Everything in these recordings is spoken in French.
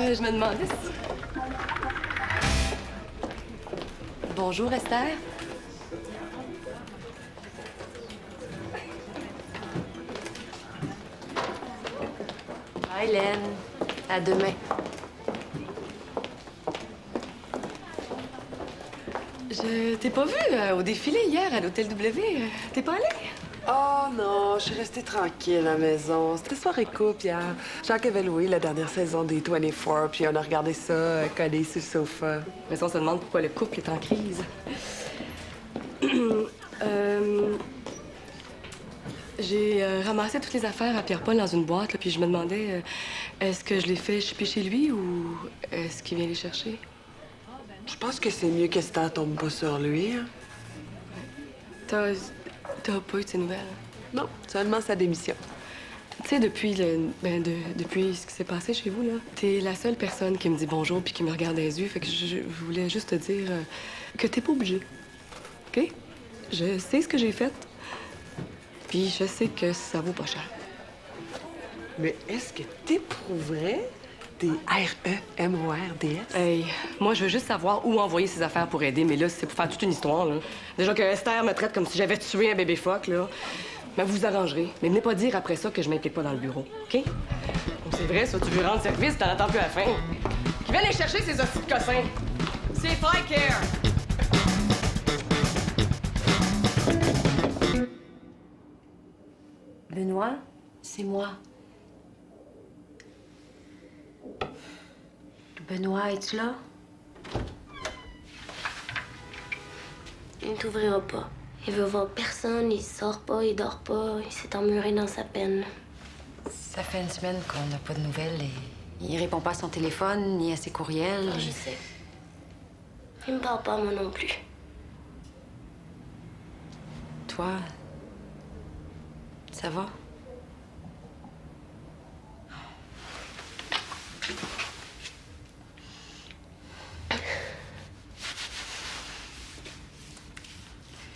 Je me demandais si... Bonjour, Esther. Bye, Hélène. À demain. Je t'ai pas vue au défilé hier à l'Hôtel W. T'es pas allée? Oh non, je suis restée tranquille à la maison. C'était soirée couple hier. Jacques avait loué la dernière saison des 24, puis on a regardé ça collé sur le sofa. Mais ça, on se demande pourquoi le couple est en crise. J'ai ramassé toutes les affaires à Pierre-Paul dans une boîte, là, puis je me demandais, est-ce que je les fais shipper chez lui ou est-ce qu'il vient les chercher? Je pense que c'est mieux que Esther tombe pas sur lui. Hein? T'as pas eu de ses nouvelles? Non, seulement sa démission. Tu sais, depuis depuis ce qui s'est passé chez vous, là, t'es la seule personne qui me dit bonjour puis qui me regarde dans les yeux. Fait que je voulais juste te dire que t'es pas obligée. OK? Je sais ce que j'ai fait. Puis je sais que ça vaut pas cher. Mais est-ce que t'éprouverais des REMORDS? Hey, moi, je veux juste savoir où envoyer ces affaires pour aider, mais là, c'est pour faire toute une histoire, là. Déjà que Esther me traite comme si j'avais tué un bébé phoque, là. Mais vous vous arrangerez. Mais venez pas dire après ça que je m'implique pas dans le bureau, OK? Donc, c'est vrai, ça, tu veux rendre service, t'en attends plus à la fin. Qui viennent les chercher, ces hosties de cossins. C'est Fly Care. Benoît, c'est moi. Benoît, es-tu là? Il ne t'ouvrira pas. Il veut voir personne, il sort pas, il dort pas, il s'est emmuré dans sa peine. Ça fait une semaine qu'on n'a pas de nouvelles et il répond pas à son téléphone ni à ses courriels. Ah, je sais. Il me parle pas, moi non plus. Toi, ça va?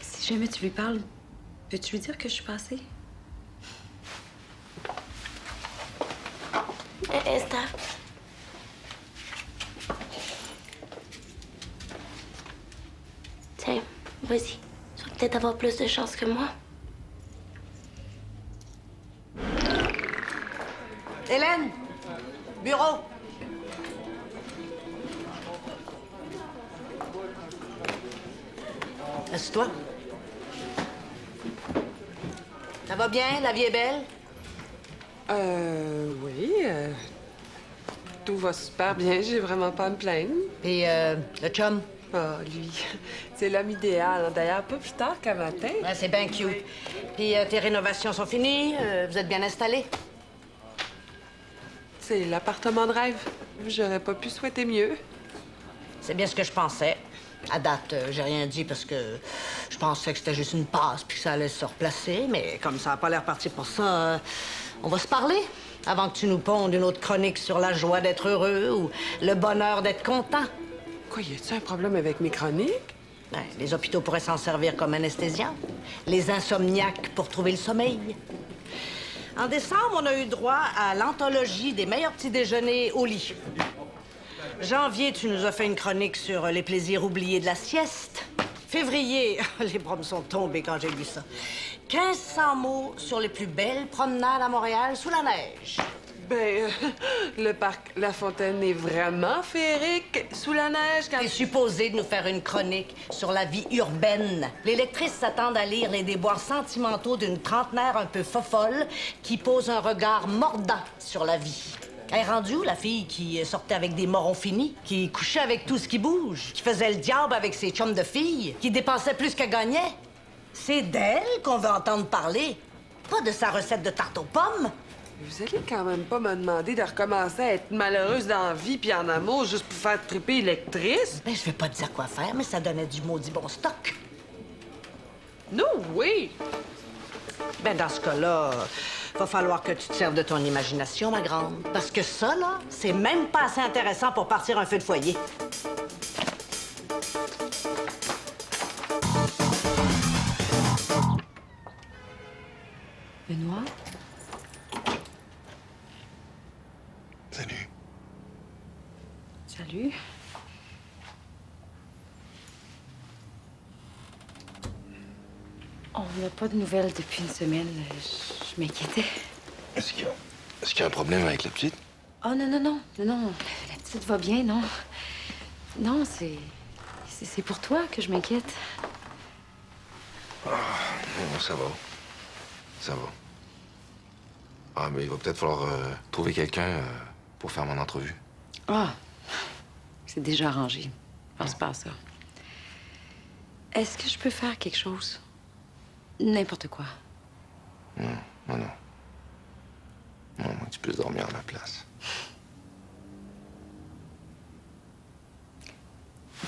Si jamais tu lui parles, peux-tu lui dire que je suis passée? Esther. Tiens, vas-y. Tu vas peut-être avoir plus de chance que moi. Hélène! Bureau! Assieds-toi. Ça va bien? La vie est belle? Oui. Tout va super bien, j'ai vraiment pas à me plaindre. Et le chum? Ah, lui, c'est l'homme idéal. D'ailleurs, pas plus tard qu'un matin. Ouais, c'est bien cute. Puis tes rénovations sont finies? Vous êtes bien installés? C'est l'appartement de rêve. J'aurais pas pu souhaiter mieux. C'est bien ce que je pensais. À date, j'ai rien dit parce que je pensais que c'était juste une passe puis que ça allait se replacer. Mais comme ça n'a pas l'air parti pour ça, on va se parler avant que tu nous pondes une autre chronique sur la joie d'être heureux ou le bonheur d'être content. Quoi, y a-tu un problème avec mes chroniques? Ouais, les hôpitaux pourraient s'en servir comme anesthésiants. Les insomniaques pour trouver le sommeil. En décembre, on a eu droit à l'anthologie des meilleurs petits déjeuners au lit. Janvier, tu nous as fait une chronique sur les plaisirs oubliés de la sieste. Février, les bras me sont tombés quand j'ai lu ça. 1500 mots sur les plus belles promenades à Montréal sous la neige. Ben, le parc La Fontaine est vraiment féerique sous la neige quand... T'es supposé de nous faire une chronique sur la vie urbaine. Les lectrices s'attendent à lire les déboires sentimentaux d'une trentenaire un peu fofolle qui pose un regard mordant sur la vie. Elle est rendue où, la fille qui sortait avec des morons finis, qui couchait avec tout ce qui bouge, qui faisait le diable avec ses chums de filles, qui dépensait plus qu'elle gagnait? C'est d'elle qu'on veut entendre parler, pas de sa recette de tarte aux pommes. Vous allez quand même pas me demander de recommencer à être malheureuse dans la vie puis en amour juste pour faire triper lectrice? Ben, je vais pas te dire quoi faire, mais ça donnait du maudit bon stock. No way! Ben, dans ce cas-là, va falloir que tu te serves de ton imagination, ma grande. Parce que ça, là, c'est même pas assez intéressant pour partir un feu de foyer. Benoît? Salut. On n'a pas de nouvelles depuis une semaine. Je m'inquiétais. Est-ce qu'il y a un problème avec la petite? Oh non, non, non. Non, non. La petite va bien, non. Non, c'est pour toi que je m'inquiète. Non, ça va. Ça va. Ah, mais il va peut-être falloir trouver quelqu'un pour faire mon entrevue. Ah, c'est déjà arrangé. Pense pas à ça. Est-ce que je peux faire quelque chose? N'importe quoi. Non, non, non. Non, moi, tu peux dormir à ma place.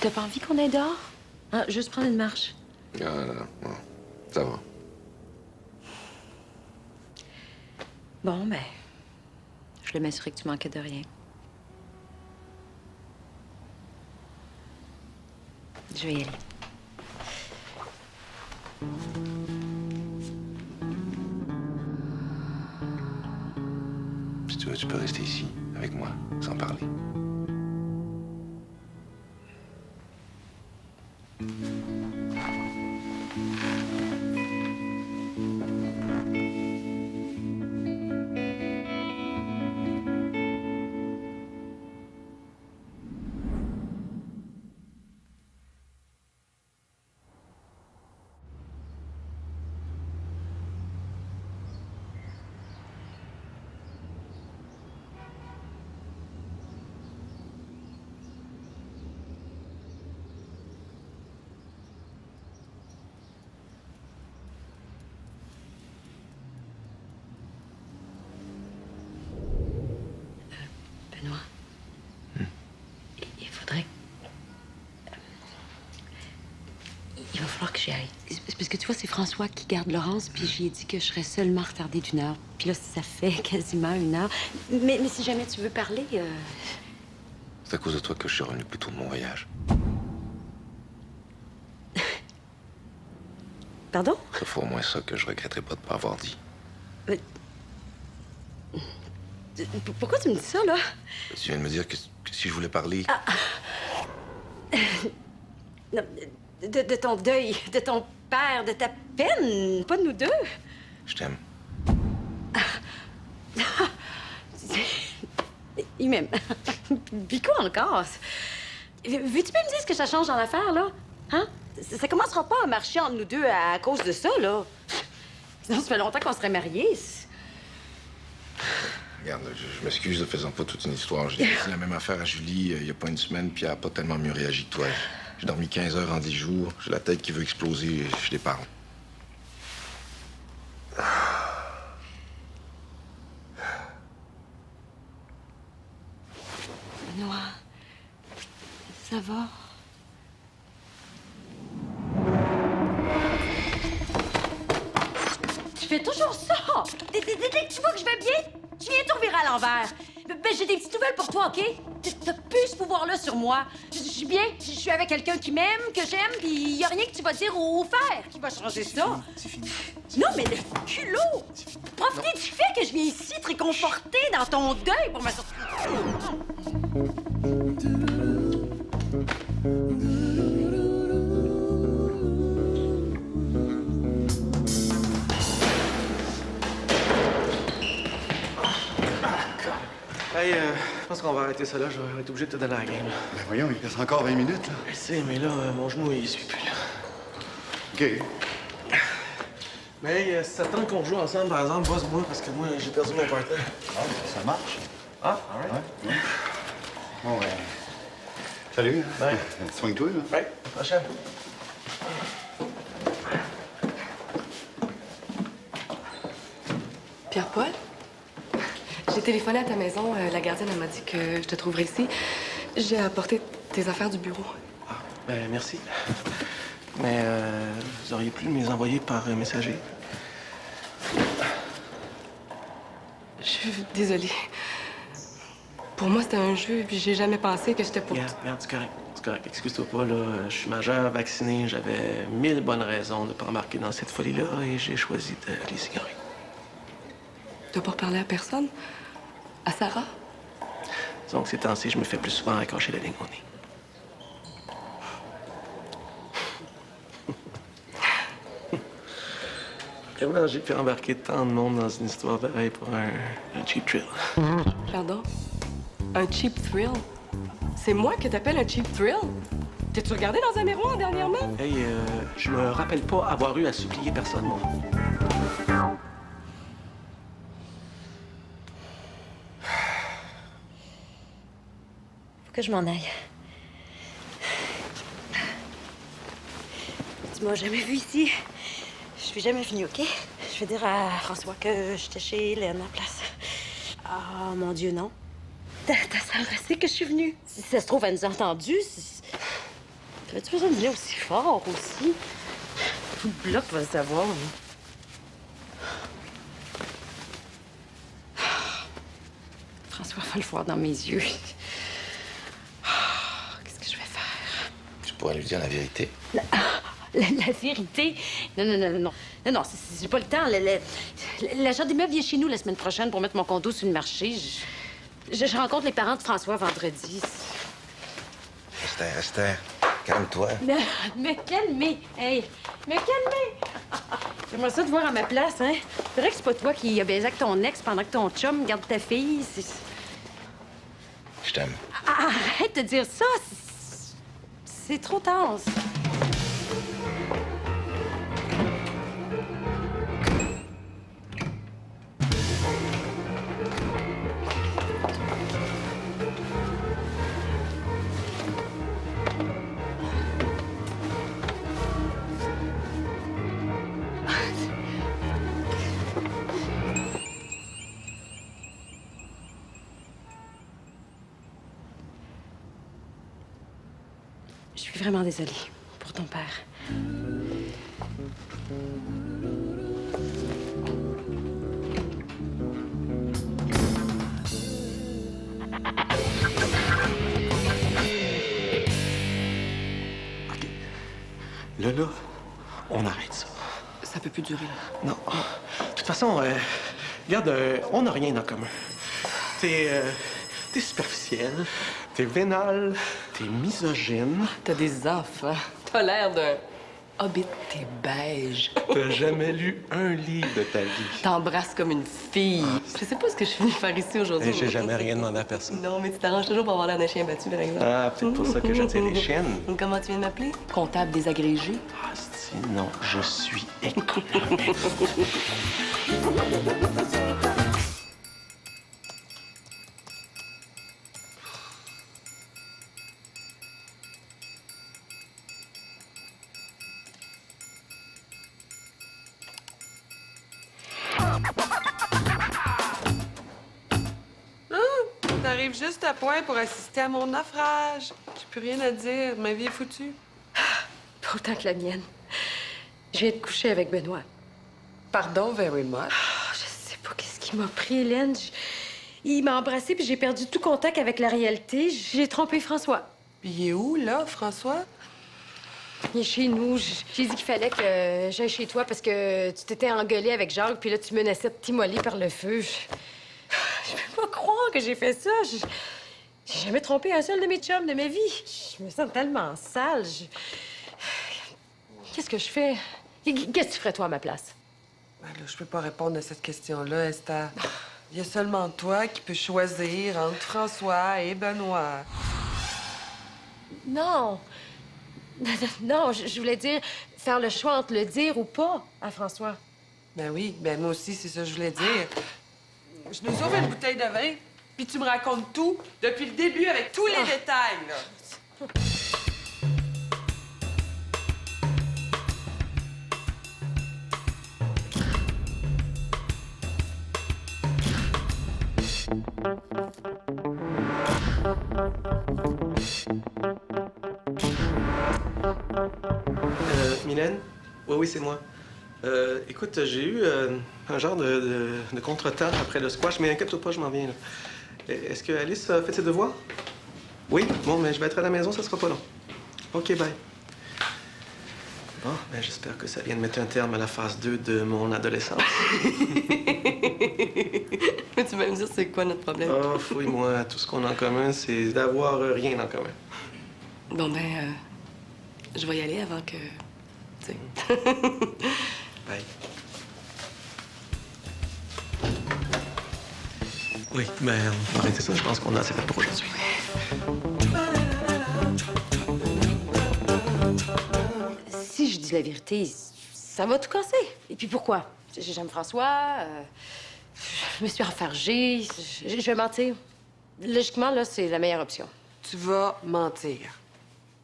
T'as pas envie qu'on aille dehors? Hein, juste prendre une marche. Ah, non, non, non. Ça va. Bon, ben, je voulais m'assurer que tu manquais de rien. Je vais y aller. Si tu veux, tu peux rester ici, avec moi, sans parler. Benoît. Il faudrait... Il va falloir que j'y aille. C'est parce que tu vois, c'est François qui garde Laurence, puis j'y ai dit que je serais seulement retardée d'1 heure. Puis là, ça fait quasiment 1 heure. Mais si jamais tu veux parler... C'est à cause de toi que je suis revenu plus tôt de mon voyage. Pardon? Ça fait au moins ça que je regretterai pas de pas avoir dit. Pourquoi tu me dis ça, là? Tu viens de me dire que si je voulais parler... Non, de ton deuil, de ton père, de ta peine, pas de nous deux. Je t'aime. Il m'aime. Puis quoi encore? Veux-tu bien me dire ce que ça change dans l'affaire, là? Hein? Ça commencera pas à marcher entre nous deux à cause de ça, là. Sinon, ça fait longtemps qu'on serait mariés. Regarde, je m'excuse de faisant pas toute une histoire. J'ai dit la même affaire à Julie il y a pas une semaine, puis elle a pas tellement mieux réagi que toi. J'ai dormi 15 heures en 10 jours. J'ai la tête qui veut exploser. Je les parle. Benoît, ça va? Tu fais toujours ça! Dès que tu vois que je vais bien, tu viens tout revirer à l'envers. Ben, j'ai des petites nouvelles pour toi, OK? T'as plus ce pouvoir-là sur moi. Je suis bien, je suis avec quelqu'un qui m'aime, que j'aime, puis il y a rien que tu vas dire ou faire qui va changer ça. C'est fini. Non, mais le culot! Profitez du fait que je viens ici te réconforter dans ton deuil pour ma sortie. Hey, je pense qu'on va arrêter ça là. Je vais être obligé de te donner la game. Ben voyons, il reste encore 20 minutes, là. Je sais, mais là, mon genou, il suit plus, là. OK. Mais hey, si ça te tente qu'on joue ensemble, par exemple, bosse-moi, parce que moi, j'ai perdu mon partenaire. Ah, ça marche. Ah, all right. Ouais. Bon, ouais. Salut. Bye. Soigne-toi, là. Ouais, à la prochaine. Pierre-Paul? J'ai téléphoné à ta maison. La gardienne, elle m'a dit que je te trouverais ici. J'ai apporté tes affaires du bureau. Ah, ben, merci. Mais vous auriez pu me les envoyer par messager. Je suis désolée. Pour moi, c'était un jeu, puis j'ai jamais pensé que j'étais pour... Regarde, c'est correct. C'est correct. Excuse-toi pas, là. Je suis majeur, vacciné. J'avais 1000 bonnes raisons de ne pas embarquer dans cette folie-là et j'ai choisi de les ignorer. T'as pas reparlé à personne? À Sarah? Disons que ces temps-ci, je me fais plus souvent accrocher la ligne au nez. Comment j'ai pu embarquer tant de monde dans une histoire pareille pour un cheap thrill? Pardon? Un cheap thrill? C'est moi que t'appelles un cheap thrill? T'es-tu regardé dans un miroir dernièrement? Hey, je me rappelle pas avoir eu à supplier personne, moi. Faut que je m'en aille. Tu m'as jamais vu ici. Je suis jamais venue, OK? Je vais dire à François que j'étais chez Hélène à la place. Ah, mon Dieu, non. Ta sœur, elle sait que je suis venue. Si ça se trouve, elle nous a entendus. T'avais-tu besoin de venir aussi fort, aussi? Tout le bloc va le savoir. François va le voir dans mes yeux. Qu'est-ce que je vais faire? Tu pourrais lui dire la vérité. La vérité? Non, j'ai pas le temps. L'agent d'immeuble vient chez nous la semaine prochaine pour mettre mon condo sur le marché. Je rencontre les parents de François vendredi. Esther, calme-toi. Me calmer! Hey! Me calmer! J'aimerais ça te voir à ma place, hein? C'est vrai que c'est pas toi qui as baisé avec ton ex pendant que ton chum garde ta fille. Je t'aime. Arrête de dire ça! C'est trop tard. Je suis vraiment désolée pour ton père. OK. Là, on arrête ça. Ça peut plus durer, là. Non. De toute façon, regarde, on n'a rien en commun. T'es superficiel, t'es vénal, t'es misogyne. T'as des enfants. T'as l'air d'un hobbit, t'es beige. T'as jamais lu un livre de ta vie. T'embrasses comme une fille. Je sais pas ce que je suis venue faire ici aujourd'hui. Et j'ai jamais rien demandé à personne. Non, mais tu t'arranges toujours pour avoir l'air d'un chien battu, par exemple. Ah, peut-être pour ça que j'attire les chiennes. Comment tu viens de m'appeler? Comptable désagrégé. Ah, non, je suis économique. T'arrives juste à point pour assister à mon naufrage. J'ai plus rien à dire. Ma vie est foutue. Pas autant que la mienne. Je viens de coucher avec Benoît. Pardon, very much. Je sais pas qu'est-ce qui m'a pris, Hélène. Il m'a embrassée puis j'ai perdu tout contact avec la réalité. J'ai trompé François. Puis il est où, là, François? Il est chez nous. J'ai dit qu'il fallait que j'aille chez toi parce que tu t'étais engueulée avec Jacques puis là, tu menaçais de t'immoler par le feu. Je peux pas croire que j'ai fait ça. J'ai jamais trompé un seul de mes chums de ma vie. Je me sens tellement sale. Qu'est-ce que je fais? Qu'est-ce que tu ferais, toi, à ma place? Ben là, je peux pas répondre à cette question-là, Esther. Il y a seulement toi qui peux choisir entre François et Benoît. Non. Non, je voulais dire faire le choix entre le dire ou pas à François. Ben oui, ben moi aussi, c'est ça que je voulais dire. Je nous ouvre une bouteille de vin, puis tu me racontes tout, depuis le début, avec tous les détails, là. Mylène? Oui, c'est moi. Écoute, j'ai eu un genre de contretemps après le squash, mais inquiète-toi pas, je m'en viens, là. Est-ce que Alice a fait ses devoirs? Oui? Bon, mais je vais être à la maison, ça sera pas long. OK, bye. Bon, ben j'espère que ça vient de mettre un terme à la phase 2 de mon adolescence. Tu vas me dire c'est quoi notre problème? Oh, fouille-moi. Tout ce qu'on a en commun, c'est d'avoir rien en commun. Bon, ben, je vais y aller avant que... Tu sais. Bye. Oui, mais on va arrêter ça. Je pense qu'on a assez fait pour aujourd'hui. Si je dis la vérité, ça va tout casser. Et puis pourquoi? J'aime François, je me suis enfargée, je vais mentir. Logiquement, là, c'est la meilleure option. Tu vas mentir.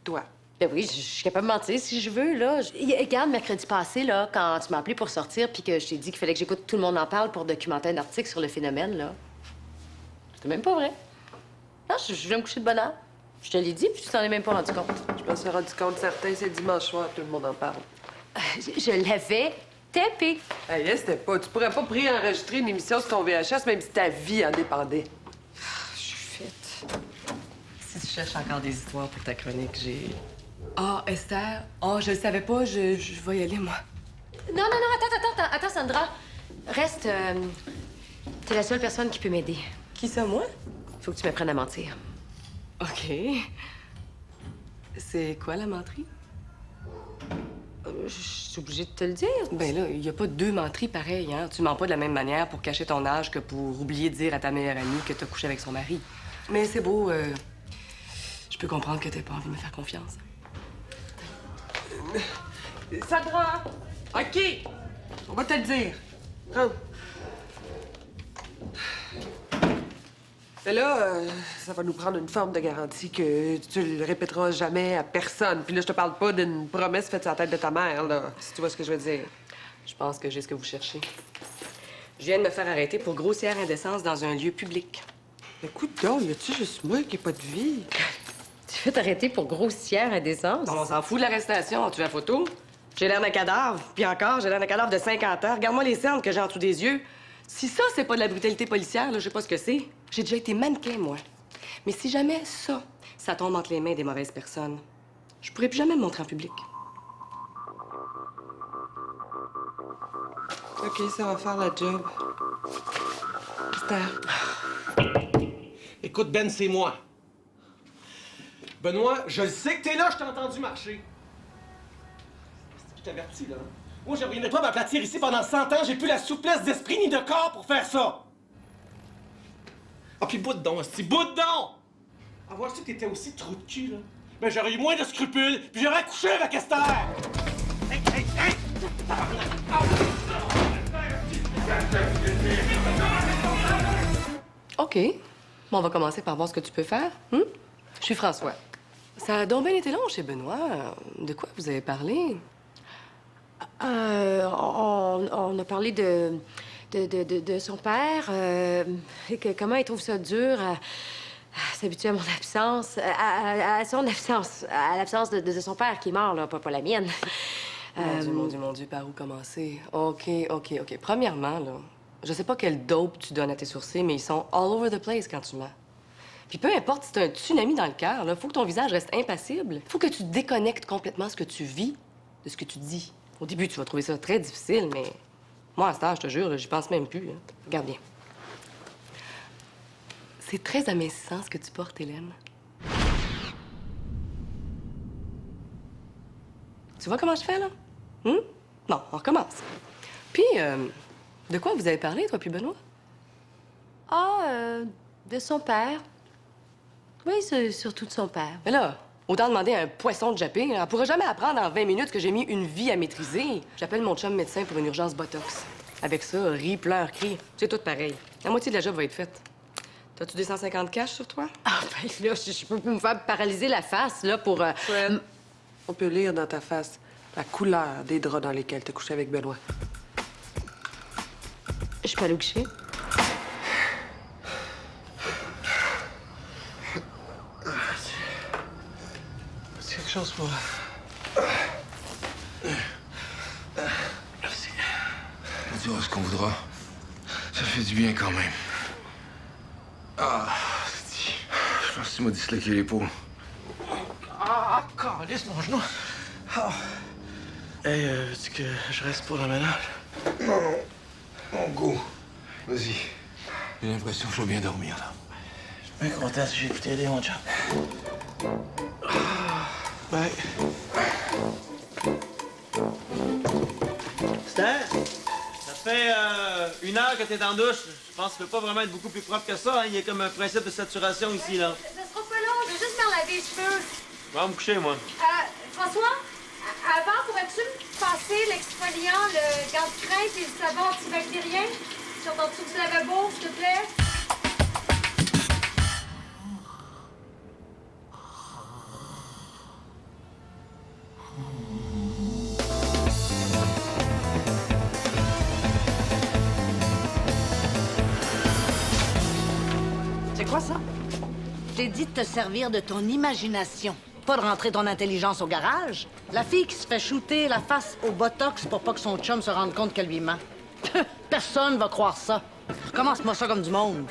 Toi. Ben oui, je suis capable de mentir si je veux, là. Regarde, mercredi passé, là, quand tu m'as appelé pour sortir puis que je t'ai dit qu'il fallait que j'écoute Tout le monde en parle pour documenter un article sur le phénomène, là. C'était même pas vrai. Non, je voulais me coucher de bonne heure. Je te l'ai dit, puis tu t'en es même pas rendu compte. Je m'en suis rendu compte certain, c'est dimanche soir, tout le monde en parle. Je l'avais tapé. Hey, c'était pas. Tu pourrais pas pré-enregistrer une émission sur ton VHS, même si ta vie en dépendait. Je suis faite. Si tu cherches encore des histoires pour ta chronique, j'ai... Ah, Esther? Ah, je le savais pas, je vais y aller, moi. Non, attends, Sandra. Reste, t'es la seule personne qui peut m'aider. Qui ça, moi? Faut que tu m'apprennes à mentir. OK. C'est quoi, la menterie? Je suis obligée de te le dire. Ben là, il y a pas deux menteries pareilles, hein? Tu mens pas de la même manière pour cacher ton âge que pour oublier de dire à ta meilleure amie que t'as couché avec son mari. Mais c'est beau, je peux comprendre que t'aies pas envie de me faire confiance. Sandra! OK! On va te le dire. Prends. Mais là, ça va nous prendre une forme de garantie que tu le répéteras jamais à personne. Puis là, je te parle pas d'une promesse faite sur la tête de ta mère, là, si tu vois ce que je veux dire. Je pense que j'ai ce que vous cherchez. Je viens de me faire arrêter pour grossière indécence dans un lieu public. Écoute donc, y a-tu juste moi qui ai pas de vie? Tu veux t'arrêter pour grossière indécence? On s'en fout de l'arrestation. Tu as la photo? J'ai l'air d'un cadavre. Puis encore, j'ai l'air d'un cadavre de 50 ans. Regarde-moi les cernes que j'ai en dessous des yeux. Si ça, c'est pas de la brutalité policière, là, je sais pas ce que c'est. J'ai déjà été mannequin, moi. Mais si jamais ça tombe entre les mains des mauvaises personnes, je pourrais plus jamais me montrer en public. OK, ça va faire la job. Esther. Écoute, Ben, c'est moi. Benoît, je le sais que t'es là, je t'ai entendu marcher. Je t'avertis, là. Moi, je reviendrai pas m'aplatir ici pendant 100 ans. J'ai plus la souplesse d'esprit ni de corps pour faire ça. Ah, puis bout de don, hostie, bout de don! Avoir su que t'étais aussi trou de cul, là, ben j'aurais eu moins de scrupules, puis j'aurais accouché avec Esther! Hey, hey, hey! OK. Bon, on va commencer par voir ce que tu peux faire. Je suis François. Ça a donc bien été long chez Benoît. De quoi vous avez parlé? On a parlé de son père, comment il trouve ça dur à s'habituer à mon absence, à son absence, à l'absence de son père qui est mort, là, pas la mienne. Mon Dieu, par où commencer? OK. Premièrement, là, je sais pas quel dope tu donnes à tes sourcils, mais ils sont all over the place quand tu mens. Puis peu importe si t'as un tsunami dans le cœur, là, faut que ton visage reste impassible. Faut que tu déconnectes complètement ce que tu vis de ce que tu dis. Au début, tu vas trouver ça très difficile, mais moi, à ce stade, je te jure, là, j'y pense même plus. Hein. Regarde bien. C'est très amincissant ce que tu portes, Hélène. Tu vois comment je fais, là? Bon, on recommence. Puis, de quoi vous avez parlé, toi puis Benoît? De son père. Oui, c'est surtout de son père. Mais là, autant demander à un poisson de jappé. Elle pourra jamais apprendre en 20 minutes que j'ai mis une vie à maîtriser. J'appelle mon chum médecin pour une urgence Botox. Avec ça, rit, pleure, crie. C'est tout pareil. La moitié de la job va être faite. T'as-tu des 150 cash sur toi? Ah, ben là, je peux me faire paralyser la face, là, pour... Fred, on peut lire dans ta face la couleur des draps dans lesquels t'as couché avec Benoît. Je peux aller au guichet? C'est quelque chose pour... Merci. On dira ce qu'on voudra. Ça fait du bien quand même. Ah, je pense que tu m'as disloqué l'épaule. Ah, calisse, mon genou. Ah. Hey, veux-tu que je reste pour le ménage? Non. Mon go. Vas-y. J'ai l'impression que je vais bien dormir, là. Je suis bien content si j'ai pu t'aider, mon chum. Bye. Esther, ça fait 1 heure que t'es dans la douche. Je pense que ça peut pas vraiment être beaucoup plus propre que ça. Hein. Il y a comme un principe de saturation ici, là. Ça sera pas long, je vais juste me laver les cheveux. Je vais me coucher, moi. François, avant, pourrais-tu me passer l'exfoliant, le garde-crainte et le savon antibactérien sur ton dessous du lavabo, s'il te plaît? C'est quoi ça? J'ai dit de te servir de ton imagination, pas de rentrer ton intelligence au garage. La fille qui se fait shooter la face au botox pour pas que son chum se rende compte qu'elle lui ment. Personne va croire ça. Recommence-moi ça comme du monde.